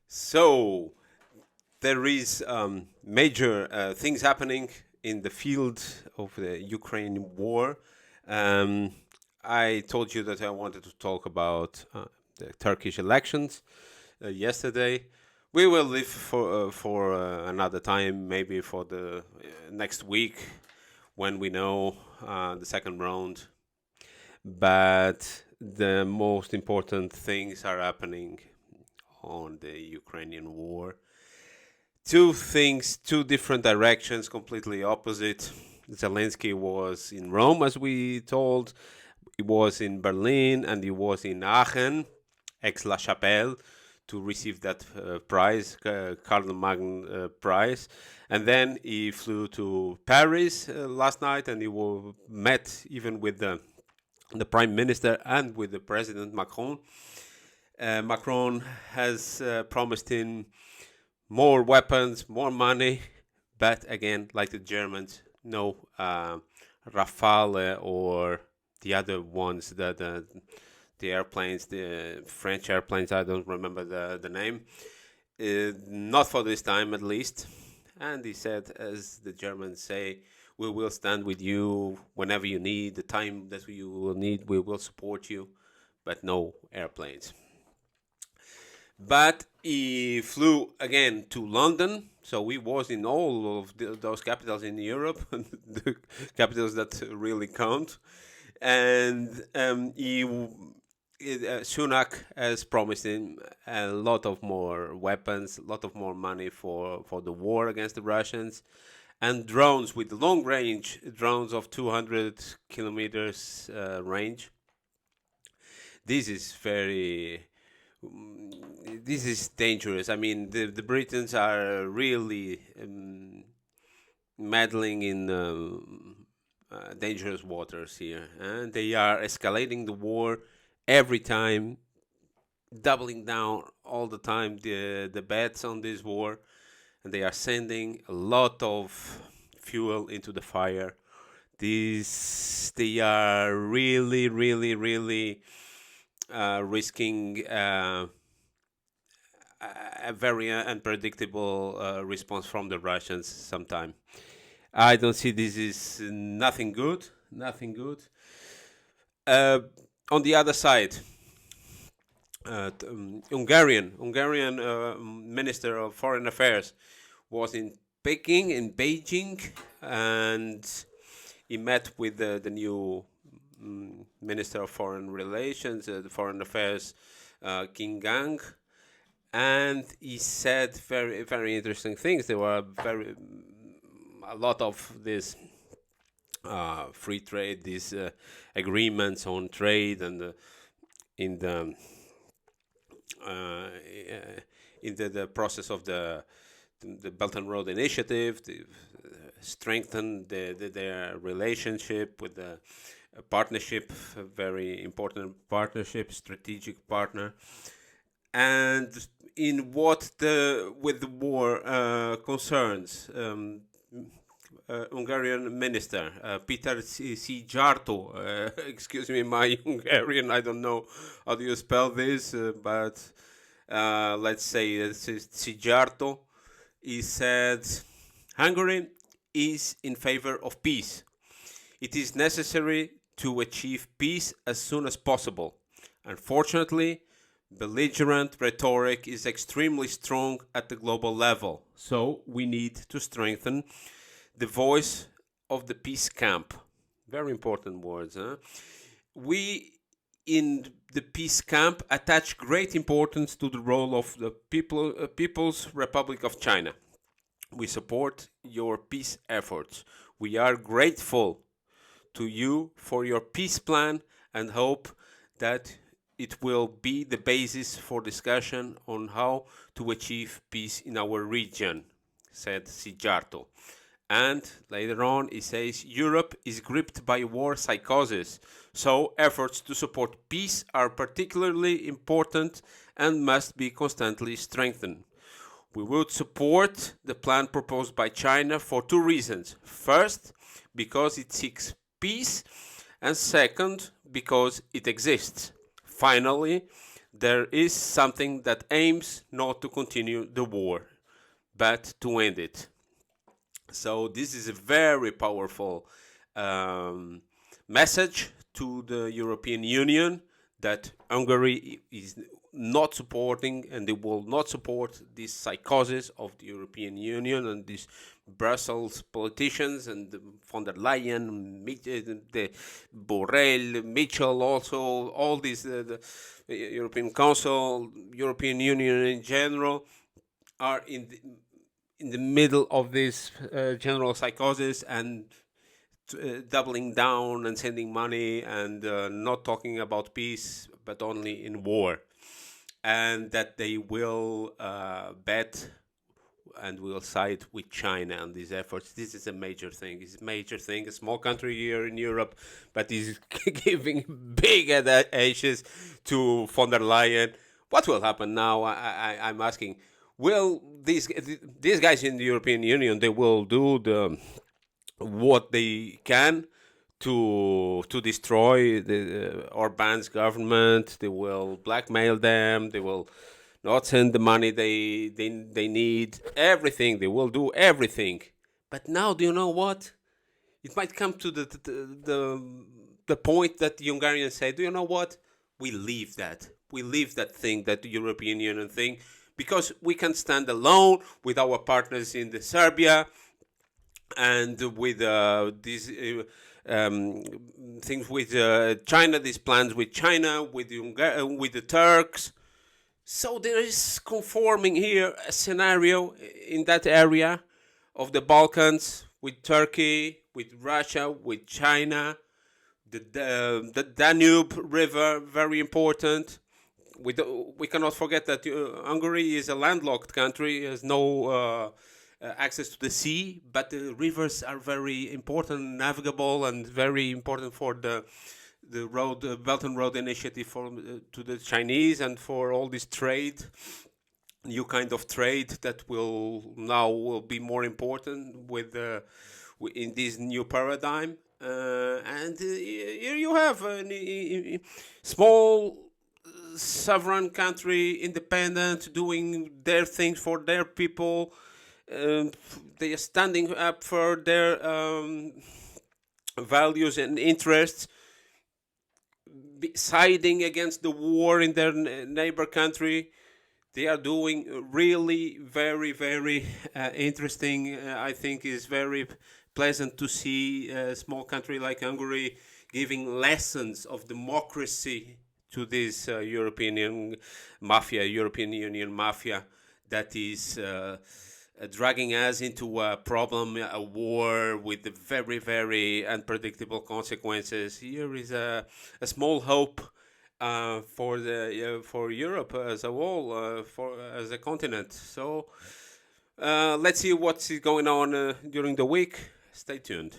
So there is major things happening in the field of the Ukraine war. Um, I told you that I wanted to talk about the Turkish elections yesterday. We will leave for another time, maybe for the next week when we know the second round. But the most important things are happening on the Ukrainian war. Two things, two different directions, completely opposite. Zelensky was in Rome, as we told. He was in Berlin and he was in Aachen, ex-La Chapelle, to receive that prize, Cardinal Magn prize. And then he flew to Paris last night and he met even with the prime minister and with the president Macron. Macron has promised him more weapons, more money, but again, like the Germans, no Rafale or the other ones, the airplanes, the French airplanes. I don't remember the name. Not for this time, at least. And he said, as the Germans say, we will stand with you whenever you need. The time that you will need, we will support you, but no airplanes. But he flew again to London, so he was in all of those capitals in Europe, the capitals that really count. And Sunak has promised him a lot of more weapons, a lot of more money for the war against the Russians, and drones with long range drones of 200 kilometers range. This is this is dangerous. I mean, the Britons are really meddling in dangerous waters here, and they are escalating the war every time, doubling down all the time the bets on this war, and they are sending a lot of fuel into the fire. They are really, really, really risking a very unpredictable response from the Russians sometime. I don't see this is nothing good. Nothing good. Uh, on the other side, Hungarian Minister of Foreign Affairs was in Beijing, and he met with the new Minister of Foreign Relations, the Foreign Affairs, King Gang, and he said very, very interesting things. There were a lot of this free trade, these agreements on trade, and in the uh, in the process of the Belt and Road Initiative, to strengthen their relationship with the partnership, a very important partnership, strategic partner. And in what the with the war concerns, Hungarian minister Peter Szijjártó, excuse me, my Hungarian, I don't know how do you spell this, but let's say it's Szijjártó. He said, Hungary is in favor of peace. It is necessary to achieve peace as soon as possible. Unfortunately, belligerent rhetoric is extremely strong at the global level, so we need to strengthen the voice of the peace camp. Very important words. Huh? We in the peace camp attach great importance to the role of the People's Republic of China. We support your peace efforts. We are grateful to you for your peace plan and hope that it will be the basis for discussion on how to achieve peace in our region, said Szijjártó. And later on, he says Europe is gripped by war psychosis, so efforts to support peace are particularly important and must be constantly strengthened. We would support the plan proposed by China for two reasons. First, because it seeks peace, and second, because it exists. Finally, there is something that aims not to continue the war, but to end it. So this is a very powerful um, message to the European Union that Hungary is not supporting, and they will not support this psychosis of the European Union and these Brussels politicians and von der Leyen, the Borrell, Mitchell, also all these the European Council, European Union in general are in the middle of this general psychosis and doubling down and sending money and not talking about peace but only in war, and that they will bet and will side with China on these efforts. This is a major thing. It's a major thing. A small country here in Europe, but is giving big edges to von der Leyen. What will happen now? I'm asking. Will these guys in the European Union, they will do what they can to destroy the Orban's government? They will blackmail them. They will not send the money they need. Everything, they will do everything. But now, do you know what? It might come to the point that the Hungarians say, do you know what? We leave that. We leave that thing, that European Union thing, because we can stand alone with our partners in the Serbia and with these things with China, these plans with China, with with the Turks. So there is conforming here a scenario in that area of the Balkans with Turkey, with Russia, with China, the Danube River, very important. We cannot forget that Hungary is a landlocked country, has no access to the sea, but the rivers are very important, navigable, and very important for the road, Belt and Road Initiative for to the Chinese and for all this trade, new kind of trade that will be more important with in this new paradigm. And here you have a small sovereign country, independent, doing their things for their people. They are standing up for their values and interests, siding against the war in their neighbor country. They are doing really very, very interesting. I think is very pleasant to see a small country like Hungary giving lessons of democracy to this European Union mafia that is dragging us into a problem, a war with very, very unpredictable consequences. Here is a small hope for Europe as a whole, as a continent. So let's see what's going on during the week. Stay tuned.